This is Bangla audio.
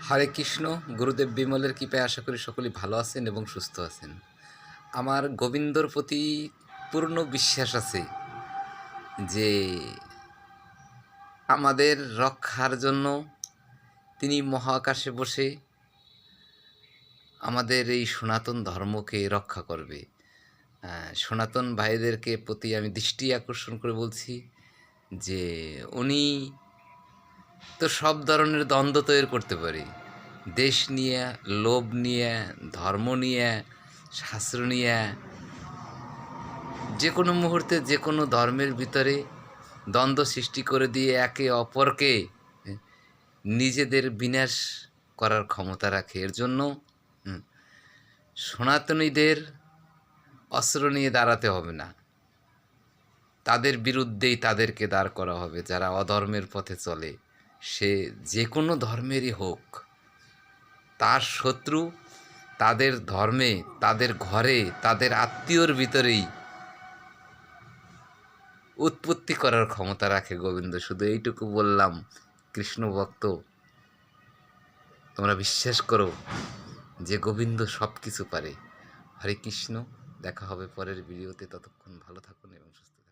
হরে কৃষ্ণ। গুরুদেব বিমলের কৃপায় আশা করি সকলেই ভালো আছেন এবং সুস্থ আছেন। আমার গোবিন্দর প্রতি পূর্ণ বিশ্বাস আছে যে আমাদের রক্ষার জন্য তিনি মহাকাশে বসে আমাদের এই সনাতন ধর্মকে রক্ষা করবে। সনাতন ভাইদেরকে প্রতি আমি দৃষ্টি আকর্ষণ করে বলছি যে উনি তো সব ধরনের দ্বন্দ্ব তৈরি করতে পারে, দেশ নিয়ে, লোভ নিয়ে, ধর্ম নিয়ে, শাস্ত্র নিয়ে, যে কোনো মুহূর্তে যে কোনো ধর্মের ভিতরে দ্বন্দ্ব সৃষ্টি করে দিয়ে একে অপরকে নিজেদের বিনাশ করার ক্ষমতা রাখে। এর জন্য সনাতনীদের অস্ত্র নিয়ে দাঁড়াতে হবে না, তাদের বিরুদ্ধেই তাদেরকে দাঁড় করা হবে। যারা অধর্মের পথে চলে, সে যে কোনো ধর্মেরই হোক, তার শত্রু তাদের ধর্মে, তাদের ঘরে, তাদের আত্মীয়র ভিতরেই উৎপত্তি করার ক্ষমতা রাখে গোবিন্দ। শুধু এইটুকু বললাম, কৃষ্ণ ভক্ত, তোমরা বিশ্বাস করো যে গোবিন্দ সব কিছু পারে। হরে কৃষ্ণ। দেখা হবে পরের ভিডিওতে। ততক্ষণ ভালো থাকুন এবং সুস্থ থাকুন।